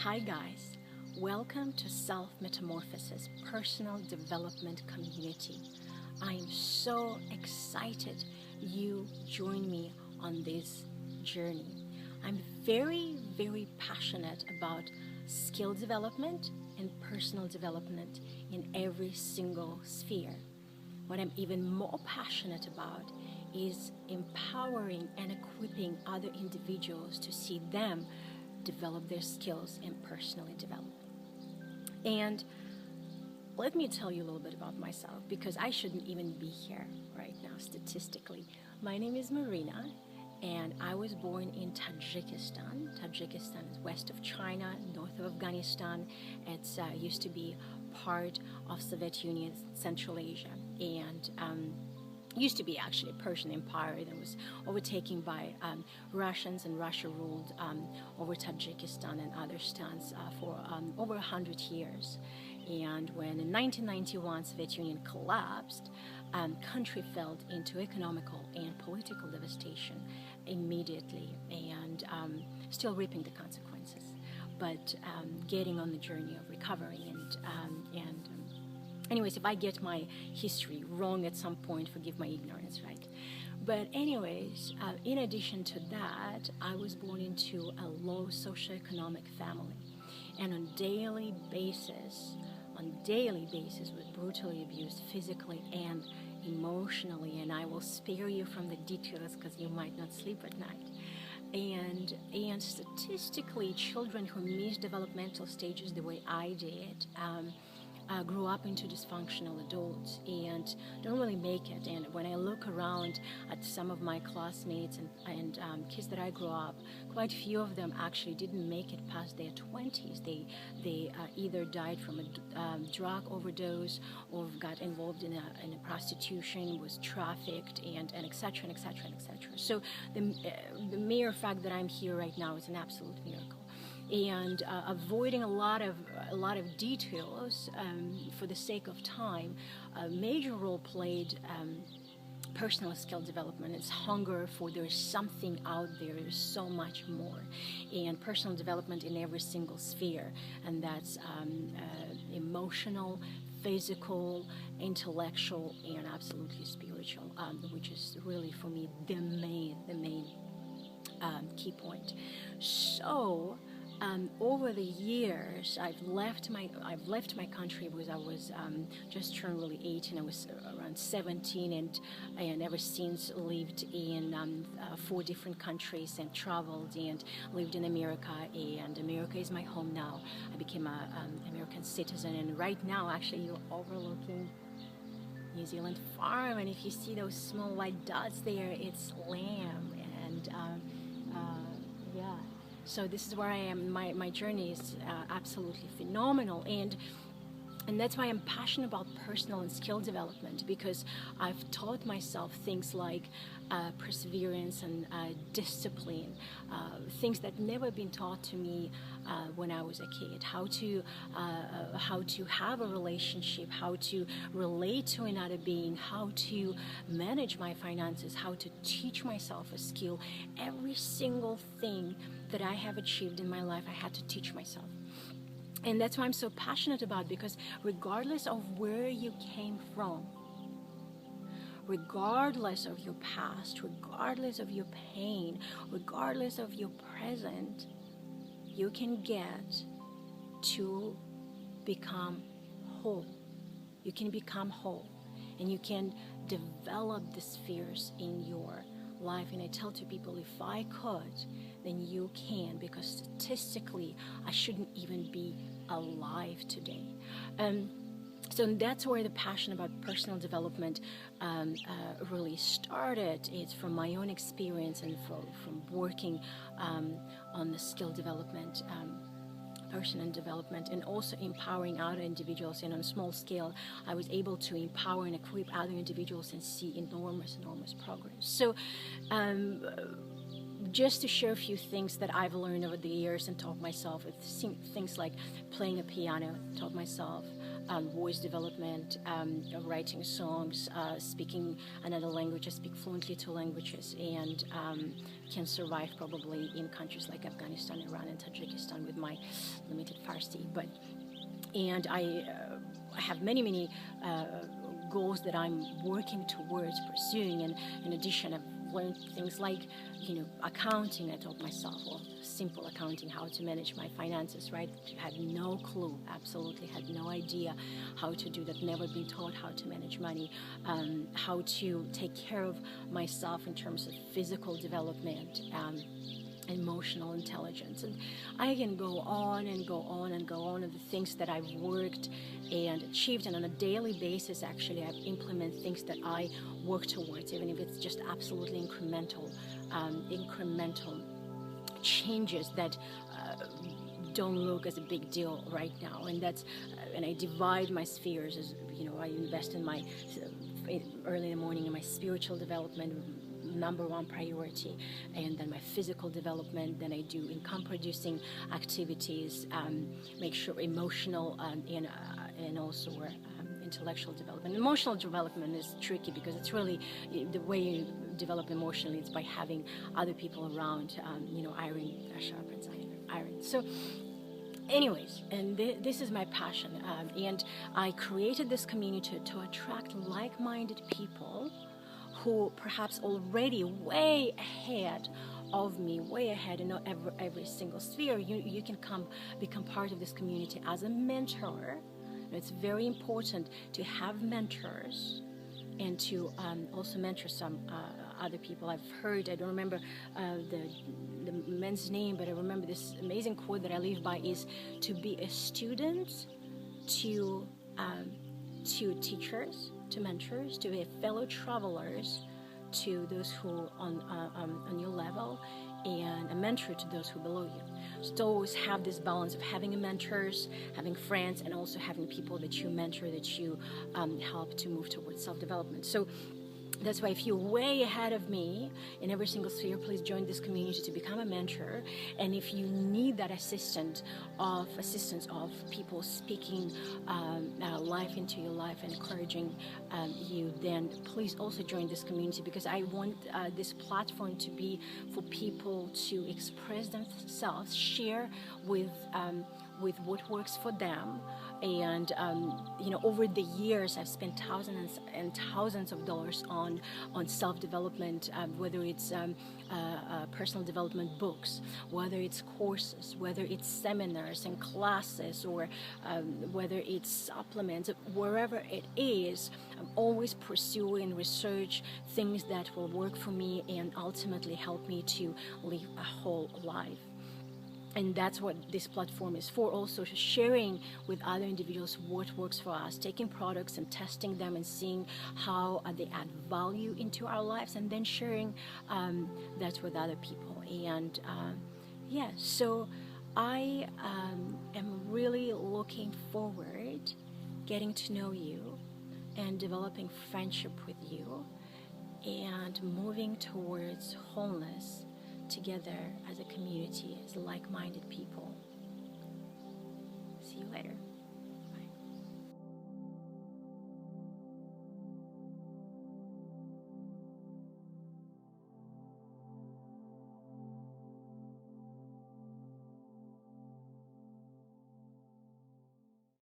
Hi guys, welcome to Metamorphosis personal development community. I am so excited you join me on this journey. I'm very passionate about skill development and personal development in every single sphere. What I'm even more passionate about is empowering and equipping other individuals to see them develop their skills and personally develop. And let me tell you a little bit about myself, because I shouldn't even be here right now statistically. My name is Marina, and I was born in Tajikistan. Tajikistan is west of China, north of Afghanistan. It used to be part of Soviet Union, Central Asia, and used to be actually a Persian empire that was overtaken by Russians, and Russia ruled over Tajikistan and other stans for over 100 years. And when in 1991 Soviet Union collapsed, country fell into economical and political devastation immediately, and still reaping the consequences, but getting on the journey of recovering. Anyways, if I get my history wrong at some point, forgive my ignorance, right? But anyways, in addition to that, I was born into a low socioeconomic family, and on daily basis, was brutally abused physically and emotionally. And I will spare you from the details because you might not sleep at night. And statistically, children who miss developmental stages the way I did grew up into dysfunctional adults and don't really make it. And when I look around at some of my classmates and kids that I grew up, quite a few of them actually didn't make it past their 20s. They either died from a drug overdose or got involved in a prostitution, was trafficked, and et cetera, and et cetera, and et cetera. So the mere fact that I'm here right now is an absolute miracle. And avoiding a lot of details for the sake of time, a major role played personal skill development. It's hunger for there's something out there, there's so much more, and personal development in every single sphere, and that's emotional, physical, intellectual, and absolutely spiritual, which is really for me the main key point. So over the years, I've left my country because I was just turned really 18. I was around 17, and ever since lived in 4 different countries and traveled and lived in America. And America is my home now. I became an American citizen, and right now, actually, you're overlooking New Zealand farm, and if you see those small white dots there, it's lamb. And yeah. So this is where I am. My journey is absolutely phenomenal, and that's why I'm passionate about personal and skill development, because I've taught myself things like perseverance and discipline, things that never been taught to me when I was a kid. How to have a relationship, how to relate to another being, how to manage my finances, how to teach myself a skill. Every single thing that I have achieved in my life, I had to teach myself. And that's why I'm so passionate about, because regardless of where you came from, regardless of your past, regardless of your pain, regardless of your present, you can get to become whole. You can become whole, and you can develop the spheres in your life. And I tell to people, if I could, then you can, because statistically I shouldn't even be alive today. So that's where the passion about personal development really started. It's from my own experience and from working on the skill development, personal development, and also empowering other individuals. And on a small scale, I was able to empower and equip other individuals and see enormous progress. So just to share a few things that I've learned over the years and taught myself, with things like playing a piano, taught myself, voice development, writing songs, speaking another language. I speak fluently 2 languages, and can survive probably in countries like Afghanistan, Iran, and Tajikistan with my limited Farsi. And I have many goals that I'm working towards pursuing, and in addition, I've learned things like, accounting. I taught myself, well, simple accounting, how to manage my finances, right? Had no clue, absolutely had no idea how to do that, never been taught how to manage money, how to take care of myself in terms of physical development, emotional intelligence. And I can go on and go on and go on of the things that I've worked and achieved, and on a daily basis actually I implement things that I work towards, even if it's just absolutely incremental changes that don't look as a big deal right now. And that's and I divide my spheres, as I invest in my early in the morning in my spiritual development, #1 priority, and then my physical development. Then I do income producing activities, make sure emotional and also intellectual development. Emotional development is tricky because it's really the way you develop emotionally is by having other people around. Iron sharpens iron. So anyways, and this is my passion, and I created this community to attract like-minded people who perhaps already way ahead of me, way ahead in every single sphere. You can become part of this community as a mentor. It's very important to have mentors and to also mentor some other people. I've heard, I don't remember the man's name, but I remember this amazing quote that I live by is to be a student to teachers, to mentors, to be fellow travelers, to those who on your level, and a mentor to those who below you. So to always have this balance of having mentors, having friends, and also having people that you mentor, that you help to move towards self-development. So that's why if you're way ahead of me in every single sphere, please join this community to become a mentor. And if you need that assistance of people speaking life into your life and encouraging you, then please also join this community, because I want this platform to be for people to express themselves, share with what works for them. And over the years I've spent thousands and thousands of dollars on self-development, whether it's personal development books, whether it's courses, whether it's seminars and classes, or whether it's supplements, wherever it is. I'm always pursuing research things that will work for me and ultimately help me to live a whole life. And that's what this platform is for, also sharing with other individuals what works for us, taking products and testing them and seeing how they add value into our lives, and then sharing that with other people. And so I am really looking forward getting to know you and developing friendship with you and moving towards wholeness together as a community, as like-minded people.